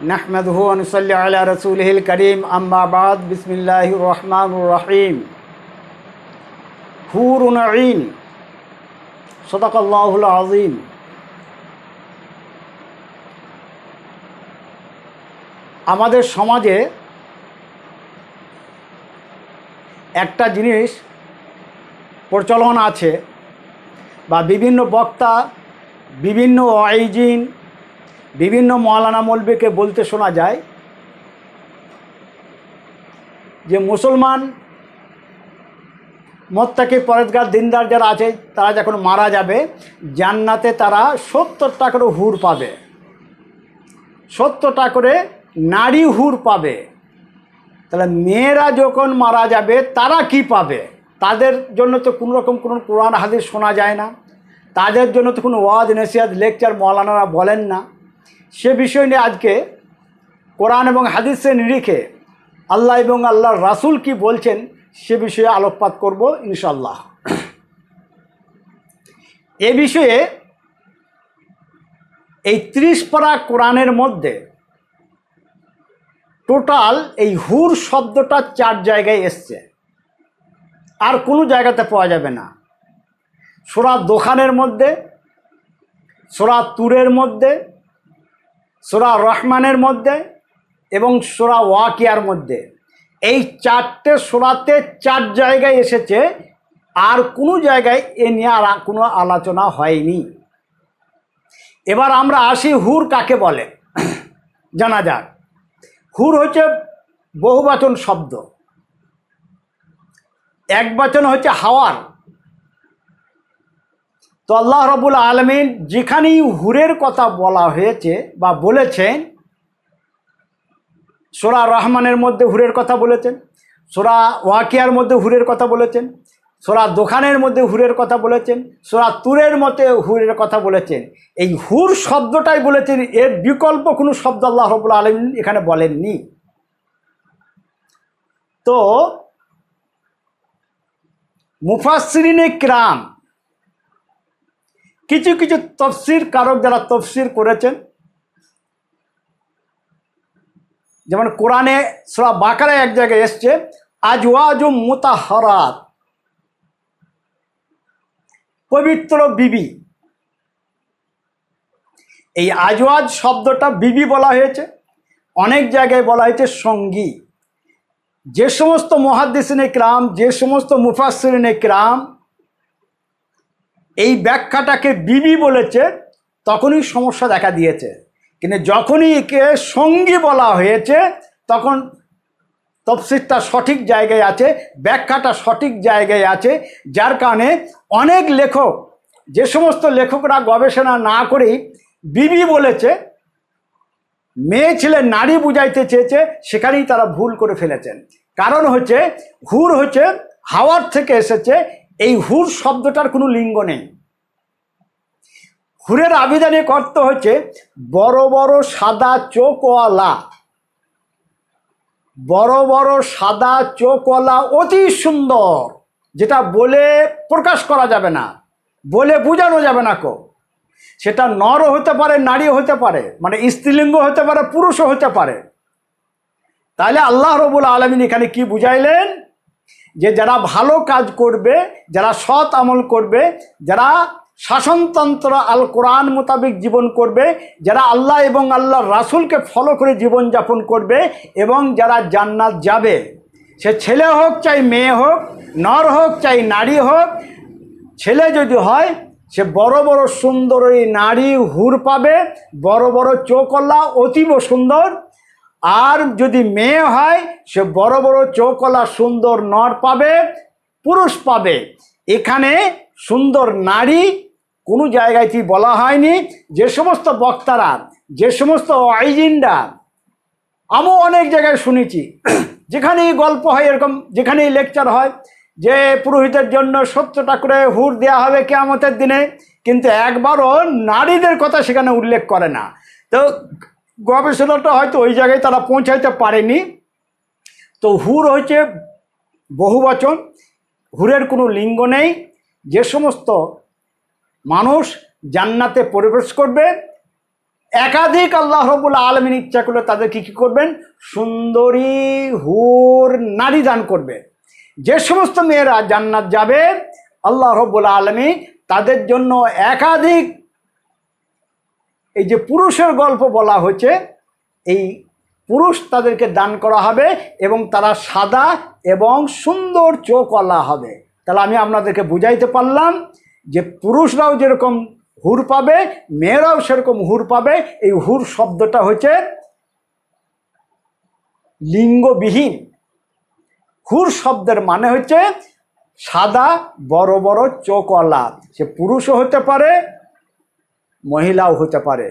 नहमदुहु व नुसल्ली अला रसूलिहिल करीम अम्मा बाद बिस्मिल्लाहिर रहमानिर रहीम। हूरुन ईन सदक़ल्लाहुल अज़ीम। আমাদের সমাজে একটা জিনিস প্রচলন আছে বা বিভিন্ন বক্তা, বিভিন্ন ওয়াইজিন, বিভিন্ন মৌলানা মৌলবীকে বলতে শোনা যায় যে মুসলমান মুত্তাকি পরেজগার দিনদার যারা আছে তারা যখন মারা যাবে জান্নাতে তারা 70টা করে হুর পাবে, 70টা করে নারী হুর পাবে। তাহলে মেয়েরা যখন মারা যাবে তারা কি পাবে? তাদের জন্য তো কোনো রকম কোনো কোরআন হাদিস শোনা যায় না, তাদের জন্য তো কোনো ওয়াজ নসিহত লেকচার মৌলানারা বলেন না। সে বিষয় নিয়ে আজকে কোরআন এবং হাদিসের নিরিখে আল্লাহ এবং আল্লাহর রাসূল কি বলছেন সে বিষয়ে আলোকপাত করব ইনশাআল্লাহ। এ বিষয়ে এই 30 পারা কোরআনের মধ্যে টোটাল এই হুর শব্দটা 4 জায়গায় এসছে, আর কোনো জায়গাতে পাওয়া যাবে না। সূরা দোখানের মধ্যে, সূরা তুরের মধ্যে, সূরা রহমানের মধ্যে এবং সূরা ওয়াকিয়ার মধ্যে, এই 4টে সূরাতে 4 জায়গায় এসেছে, আর কোনো জায়গায় এ নিয়ে আর কোনো আলোচনা হয়নি। এবার আমরা আসি হুর কাকে বলে জানা যাক। হুর হচ্ছে বহুবচন শব্দ, একবচন হচ্ছে হাওয়ার। তো আল্লাহ রাব্বুল আলামিন যেখানেই হুরের কথা বলা হয়েছে বা বলেছেন, সূরা রহমানের মধ্যে হুরের কথা বলেছেন, সূরা ওয়াকিয়ার মধ্যে হুরের কথা বলেছেন, সূরা দোখানের মধ্যে হুরের কথা বলেছেন, সূরা তুরের মধ্যে হুরের কথা বলেছেন। এই হুর শব্দটাই বলেছেন, এর বিকল্প কোনো শব্দ আল্লাহ রাব্বুল আলামিন এখানে বলেননি। তো মুফাসসিরিনে কিরাম, কিছু কিছু তফসির কারক যারা তফসির করেছেন, যেমন কোরআনে সূরা বাকারায় এক জায়গায় এসছে আজওয়াজুম মুতাহহারাত, পবিত্র বিবি। এই আজওয়াজ শব্দটা বিবি বলা হয়েছে, অনেক জায়গায় বলা হয়েছে সঙ্গী। যে সমস্ত মুহাদ্দিসিনে কিরাম, যে সমস্ত মুফাসসিরিনে কিরাম এই ব্যাখ্যাটাকে বিবি বলেছে তখনই সমস্যা দেখা দিয়েছে, কিন্তু যখনই একে সঙ্গী বলা হয়েছে তখন তফসিরটা সঠিক জায়গায় আছে, ব্যাখ্যাটা সঠিক জায়গায় আছে। যার কারণে অনেক লেখক, যে সমস্ত লেখকরা গবেষণা না করেই বিবি বলেছে, মেয়ে ছেলে নারী বুঝাইতে চেয়েছে, সেখানেই তারা ভুল করে ফেলেছেন। কারণ হচ্ছে হুর হচ্ছে হাওয়ার থেকে এসেছে, এই হুর শব্দটার কোনো লিঙ্গ নেই। হুরের আবিধানিক অর্থ হচ্ছে বড় বড় সাদা চোখওয়ালা, বড় বড় সাদা চোখওয়ালা, অতি সুন্দর, যেটা বলে প্রকাশ করা যাবে না, বলে বোঝানো যাবে না। সেটা নরও হতে পারে, নারীও হতে পারে, মানে স্ত্রীলিঙ্গ হতে পারে, পুরুষও হতে পারে। তাহলে আল্লাহ রাব্বুল আলামিন এখানে কি বুঝাইলেন যে যারা ভালো কাজ করবে, যারা সৎ আমল করবে, যারা শাসনতন্ত্র আল কোরআন মোতাবেক জীবন করবে, যারা আল্লাহ এবং আল্লাহর রাসূলকে ফলো করে জীবনযাপন করবে এবং যারা জান্নাত যাবে, সে ছেলে হোক চাই মেয়ে হোক, নর হোক চাই নারী হোক, ছেলে যদি হয় সে বড় বড় সুন্দরী নারী হুর পাবে, বড় বড় চোখওয়ালা অতীব সুন্দর। আর যদি মেয়ে হয় সে বড় বড় চোখওয়ালা সুন্দর নর পাবে, পুরুষ পাবে। এখানে সুন্দর নারী কোনো জায়গাতেই বলা হয়নি। যে সমস্ত বক্তারা, যে সমস্ত ওয়াইজিনরা, আমিও অনেক জায়গায় শুনেছি, যেখানেই গল্প হয় এরকম, যেখানেই লেকচার হয় যে পুরোহিতের জন্য 70টা করে হুর দেওয়া হবে কিয়ামতের দিনে, কিন্তু একবারও নারীদের কথা সেখানে উল্লেখ করে না। তো গবেষণাটা হয়তো ওই জায়গায় তারা পৌঁছাইতে পারেনি। তো হুর হচ্ছে বহুবচন, হুরের কোনো লিঙ্গ নেই। যে সমস্ত মানুষ জান্নাতে প্রবেশ করবে একাধিক আল্লাহ রাব্বুল আলামিন ইচ্ছা করলে তাদেরকে কি করবেন? সুন্দরী হুর নারী দান করবে। যে সমস্ত মেয়েরা জান্নাত যাবে আল্লাহ রাব্বুল আলামিন তাদের জন্য একাধিক, এই যে পুরুষের গল্প বলা হয়েছে, এই পুরুষ তাদেরকে দান করা হবে এবং তারা সাদা এবং সুন্দর চোখওয়ালা হবে। তাহলে আমি আপনাদেরকে বুঝাইতে পারলাম যে পুরুষরাও যেরকম হুর পাবে, মেয়েরাও সেরকম হুর পাবে। এই হুর শব্দটা হচ্ছে লিঙ্গবিহীন। হুর শব্দের মানে হচ্ছে সাদা বড় বড় চোখওয়ালা। সে পুরুষও হতে পারে, মহিলাও হতে পারে।